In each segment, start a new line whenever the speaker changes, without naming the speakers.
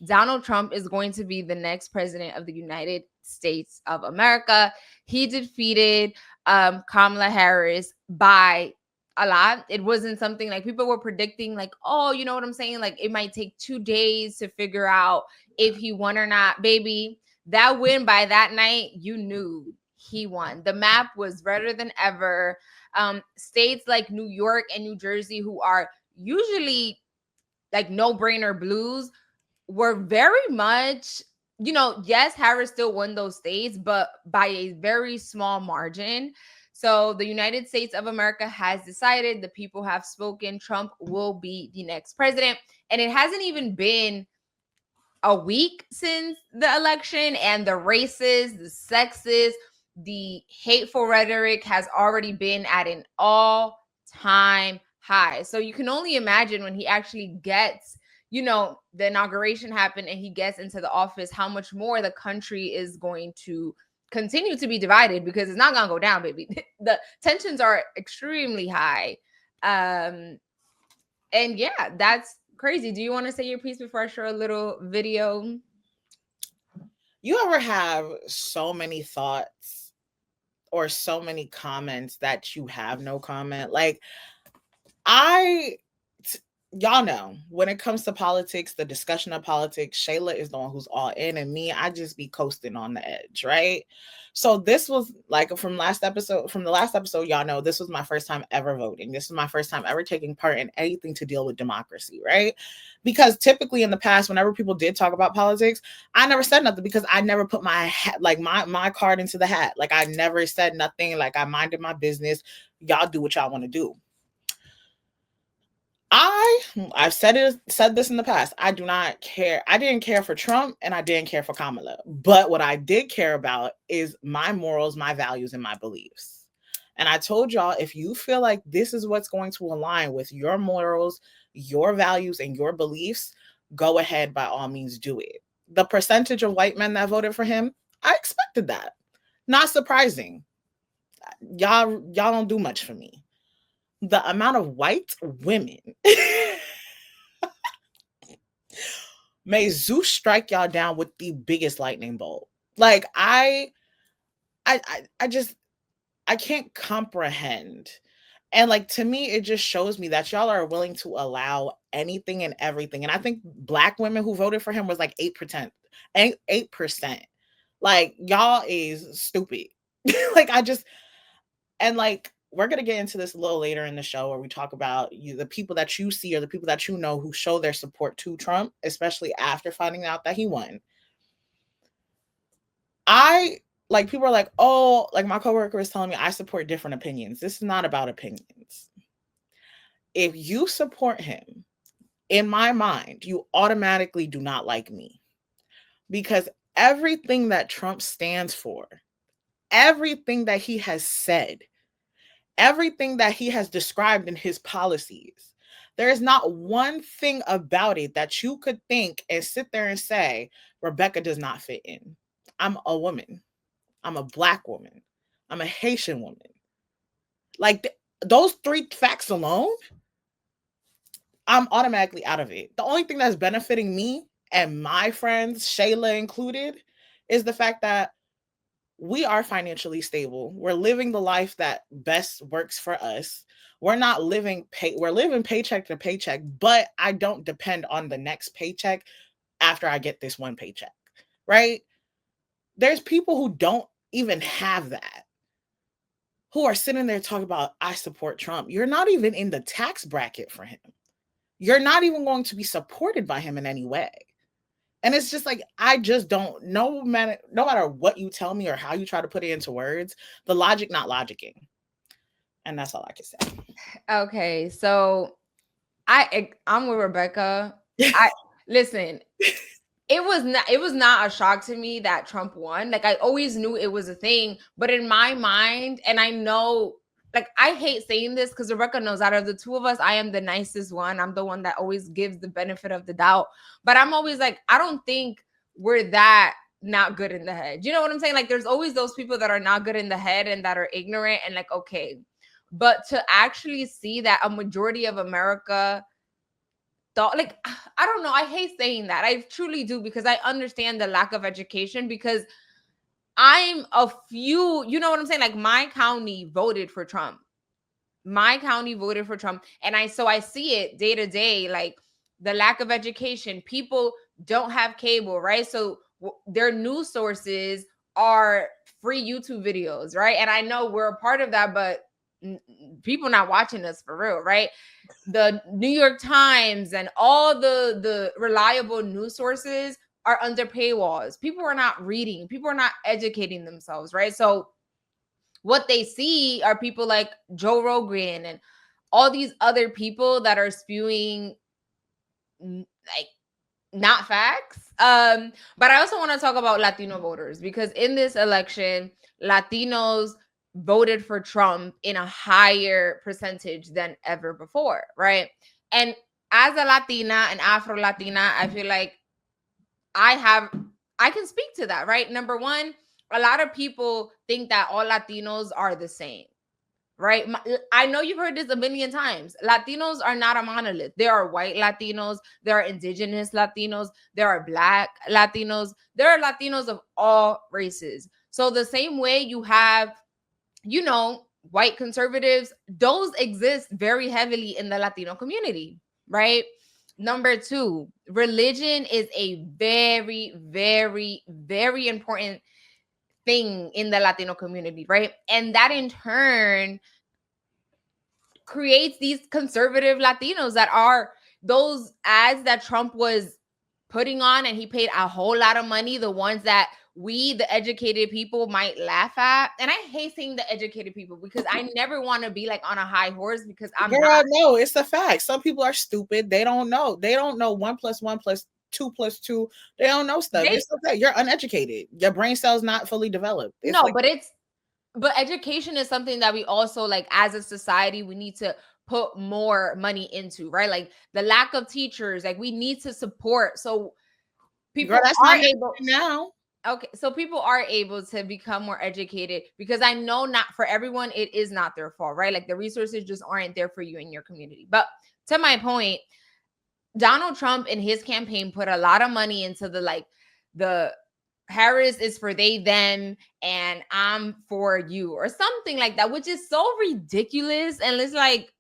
Donald Trump is going to be the next president of the United States of America. He defeated Kamala Harris by a lot. It wasn't something like people were predicting, like, oh, you know what I'm saying? Like, it might take 2 days to figure out if he won or not. Baby, that win by that night, you knew he won. The map was redder than ever. States like New York and New Jersey, who are usually like no-brainer blues, were very much, yes, Harris still won those states, but by a very small margin. So the United States of America has decided, the people have spoken, Trump will be the next president. And it hasn't even been a week since the election, and the races, the sexes, the hateful rhetoric has already been at an all-time high. So you can only imagine when he actually gets, the inauguration happened and he gets into the office, how much more the country is going to continue to be divided, because it's not going to go down, baby. The tensions are extremely high. And yeah, that's crazy. Do you want to say your piece before I show a little video?
You ever have so many thoughts or so many comments that you have no comment? Like, y'all know, when it comes to politics, the discussion of politics, Shayla is the one who's all in, and me, I just be coasting on the edge, right? So this was like from the last episode, y'all know this was my first time ever voting. This is my first time ever taking part in anything to deal with democracy, right? Because typically in the past, whenever people did talk about politics, I never said nothing, because I never put my hat, like my card into the hat. Like, I never said nothing. Like, I minded my business. Y'all do what y'all want to do. I've said this in the past. I do not care. I didn't care for Trump and I didn't care for Kamala. But what I did care about is my morals, my values, and my beliefs. And I told y'all, if you feel like this is what's going to align with your morals, your values, and your beliefs, go ahead, by all means, do it. The percentage of white men that voted for him, I expected that. Not surprising. Y'all don't do much for me. The amount of white women. May Zeus strike y'all down with the biggest lightning bolt. Like, I can't comprehend. And like, to me, it just shows me that y'all are willing to allow anything and everything. And I think Black women who voted for him was like 8%. 8%. Like, y'all is stupid. Like, and like, we're going to get into this a little later in the show, where we talk about the people that you see or the people that you know who show their support to Trump, especially after finding out that he won. People are like, oh, like my coworker was telling me, I support different opinions. This is not about opinions. If you support him, in my mind, you automatically do not like me, because everything that Trump stands for, everything that he has said, everything that he has described in his policies, there is not one thing about it that you could think and sit there and say, Rebecca does not fit in. I'm a woman. I'm a Black woman. I'm a Haitian woman. Like, those 3 facts alone, I'm automatically out of it. The only thing that's benefiting me and my friends, Shayla included, is the fact that we are financially stable. We're living the life that best works for us. We're not living we're living paycheck to paycheck, but I don't depend on the next paycheck after I get this one paycheck, right? There's people who don't even have that, who are sitting there talking about, I support Trump. You're not even in the tax bracket for him. You're not even going to be supported by him in any way. And it's just like, I just don't, no matter what you tell me or how you try to put it into words, the logic not logicking. And that's all I can say.
Okay, so I'm with Rebecca. Listen, it was not a shock to me that Trump won. Like, I always knew it was a thing, but in my mind, and I know, like, I hate saying this because Rebecca knows, out of the two of us, I am the nicest one. I'm the one that always gives the benefit of the doubt. But I'm always like, I don't think we're that not good in the head. You know what I'm saying? Like, there's always those people that are not good in the head and that are ignorant and like, okay. But to actually see that a majority of America thought, like, I don't know, I hate saying that, I truly do, because I understand the lack of education, because I'm a few, you know what I'm saying, like my county voted for Trump. My county voted for Trump, and I see it day to day, like the lack of education. People don't have cable, right? So their news sources are free YouTube videos, right? And I know we're a part of that, but people not watching us for real, right? The New York Times and all the reliable news sources are under paywalls. People are not reading, people are not educating themselves, right? So what they see are people like Joe Rogan and all these other people that are spewing like not facts. But I also want to talk about Latino voters, because in this election, Latinos voted for Trump in a higher percentage than ever before, right? And as a Latina and Afro Latina, I feel like I can speak to that, right? Number one, a lot of people think that all Latinos are the same, right? I know you've heard this a million times. Latinos are not a monolith. There are white Latinos, there are indigenous Latinos, there are black Latinos, there are Latinos of all races. So the same way you have, you know, white conservatives, those exist very heavily in the Latino community, right? Number two, religion is a very, very, very important thing in the Latino community, right? And that in turn creates these conservative Latinos that are those ads that Trump was putting on, and he paid a whole lot of money, the ones that we, the educated people, might laugh at. And I hate saying the educated people, because I never want to be like on a high horse, because I'm not.
Girl, no, it's a fact. Some people are stupid. They don't know. They don't know 1+1+2+2. They don't know stuff.
They
It's okay. You're uneducated. Your brain cells not fully developed. It's
no,
like
but education is something that we also, like, as a society, we need to put more money into, right? Like the lack of teachers, like we need to support, so
girl,
people
that's
are
not
able.
happening now.
Okay, so people are able to become more educated, because I know not for everyone, it is not their fault, right? Like the resources just aren't there for you in your community. But to my point, Donald Trump in his campaign put a lot of money into the Harris is for they, them, and I'm for you, or something like that, which is so ridiculous. And it's like,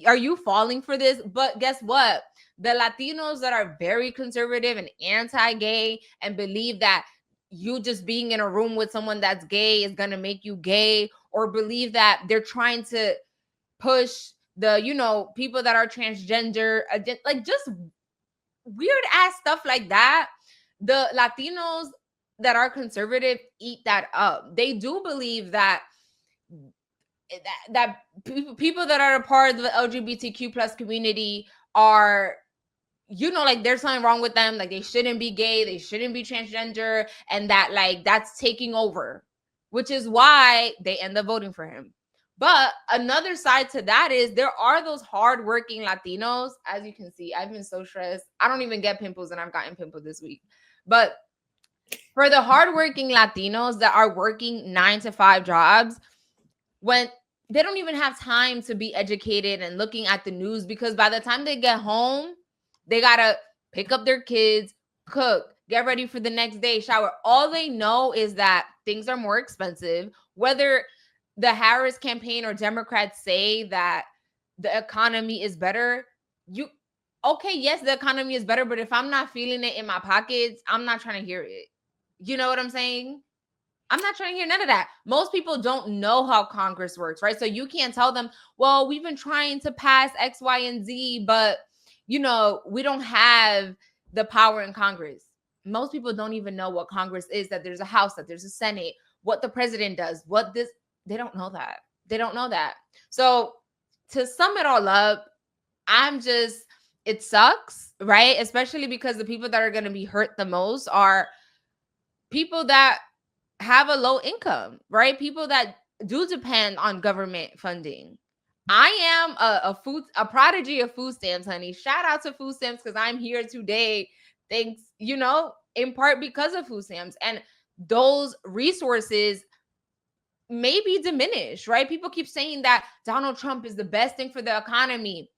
are you falling for this? But guess what? The Latinos that are very conservative and anti-gay and believe that you just being in a room with someone that's gay is going to make you gay, or believe that they're trying to push the, you know, people that are transgender, like just weird ass stuff like that. The Latinos that are conservative eat that up. They do believe that people that are a part of the LGBTQ plus community are, you know, like there's something wrong with them, like they shouldn't be gay, they shouldn't be transgender, and that like that's taking over, which is why they end up voting for him. But another side to that is there are those hardworking Latinos. As you can see, I've been so stressed. I don't even get pimples, and I've gotten pimples this week. But for the hardworking Latinos that are working 9 to 5 jobs, when they don't even have time to be educated and looking at the news, because by the time they get home, they gotta pick up their kids, cook, get ready for the next day, shower. All they know is that things are more expensive. Whether the Harris campaign or Democrats say that the economy is better, you okay, yes, the economy is better, but if I'm not feeling it in my pockets, I'm not trying to hear it. You know what I'm saying? I'm not trying to hear none of that. Most people don't know how Congress works, right? So you can't tell them, well, we've been trying to pass X, Y, and Z, but you know, we don't have the power in Congress. Most people don't even know what Congress is, that there's a House, that there's a Senate, what the president does, what this, they don't know that. They don't know that. So to sum it all up, I'm just, it sucks, right? Especially because the people that are going to be hurt the most are people that have a low income, right? People that do depend on government funding. I am a prodigy of food stamps, honey. Shout out to food stamps, because I'm here today. Thanks, you know, in part because of food stamps. And those resources may be diminished, right? People keep saying that Donald Trump is the best thing for the economy.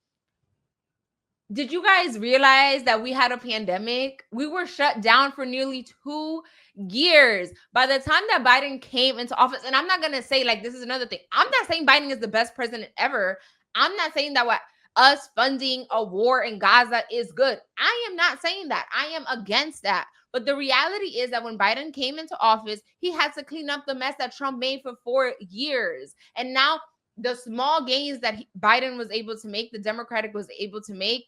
Did you guys realize that we had a pandemic? We were shut down for nearly 2 years. By the time that Biden came into office, and I'm not going to say, like, this is another thing. I'm not saying Biden is the best president ever. I'm not saying that what us funding a war in Gaza is good. I am not saying that. I am against that. But the reality is that when Biden came into office, he had to clean up the mess that Trump made for 4 years. And now the small gains that Biden was able to make, the Democratic was able to make,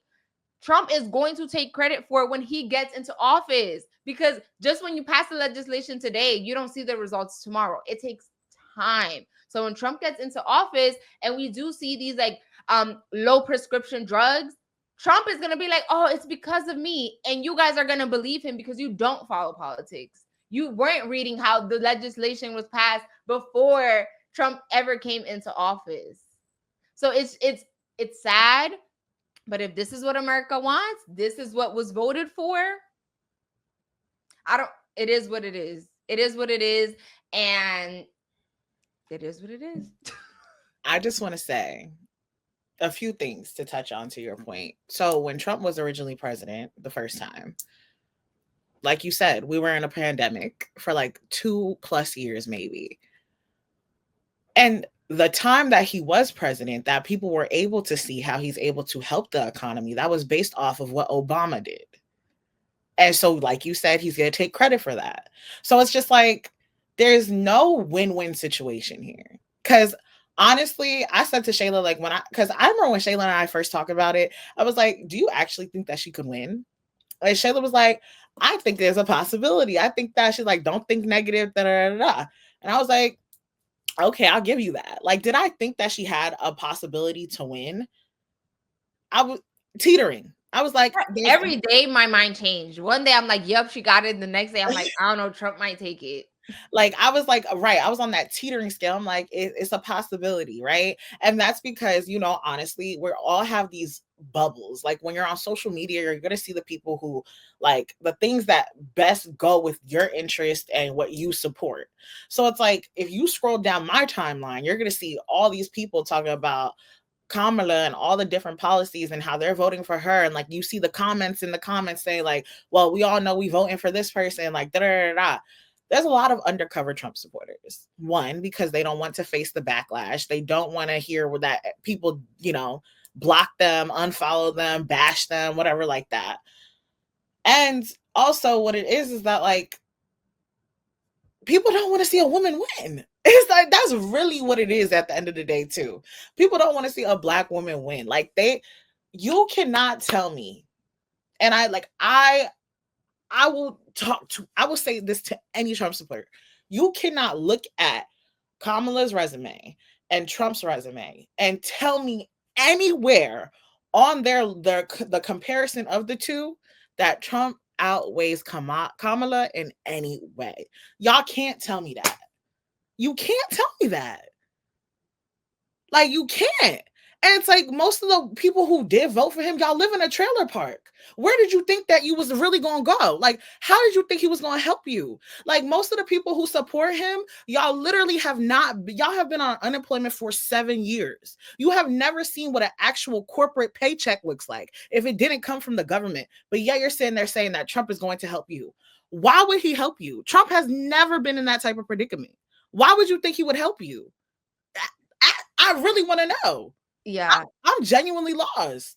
Trump is going to take credit for it when he gets into office, because just when you pass the legislation today, you don't see the results tomorrow. It takes time. So when Trump gets into office and we do see these like low prescription drugs, Trump is going to be like, "Oh, it's because of me." And you guys are going to believe him because you don't follow politics. You weren't reading how the legislation was passed before Trump ever came into office. So it's sad, but if this is what America wants, this is what was voted for. I don't, it is what it is. It is what it is. And it is what it is.
I just want to say a few things to touch on to your point. So when Trump was originally president the first time, like you said, we were in a pandemic for like 2+ years, maybe. And the time that he was president, that people were able to see how he's able to help the economy, that was based off of what Obama did. And so, like you said, he's going to take credit for that. So it's just like, there's no win-win situation here. Because honestly, I said to Shayla, like because I remember when Shayla and I first talked about it, I was like, do you actually think that she could win? And Shayla was like, I think there's a possibility. I think that she's like, don't think negative, da da da da. And I was like, okay, I'll give you that. Like, did I think that she had a possibility to win? I was teetering. I was like,
Every day my mind changed. One day I'm like, yep, she got it. The next day I'm like, I don't know, Trump might take it.
like, I was like, right. I was on that teetering scale. I'm like, it's a possibility, right? And that's because, honestly, we all have these bubbles. Like when you're on social media, you're going to see the people who like the things that best go with your interest and what you support. So it's like, if you scroll down my timeline, you're going to see all these people talking about Kamala and all the different policies and how they're voting for her. And like you see the comments in the comments say like, well, we all know we voting for this person, like da da da da. There's a lot of undercover Trump supporters. One, because they don't want to face the backlash. They don't want to hear that people, block them, unfollow them, bash them, whatever like that. And also what it is that like people don't want to see a woman win. It's like that's really what it is at the end of the day too. People don't want to see a Black woman win. Like you cannot tell me, and I will say this to any Trump supporter. You cannot look at Kamala's resume and Trump's resume and tell me anywhere on the comparison of the two that Trump outweighs Kamala in any way. Y'all can't tell me that. You can't tell me that. Like, you can't. And it's like most of the people who did vote for him, y'all live in a trailer park. Where did you think that you was really going to go? Like, how did you think he was going to help you? Like, most of the people who support him, y'all literally y'all have been on unemployment for 7 years. You have never seen what an actual corporate paycheck looks like if it didn't come from the government. But yeah, you're sitting there saying that Trump is going to help you. Why would he help you? Trump has never been in that type of predicament. Why would you think he would help you? I really want to know.
Yeah.
I'm genuinely lost.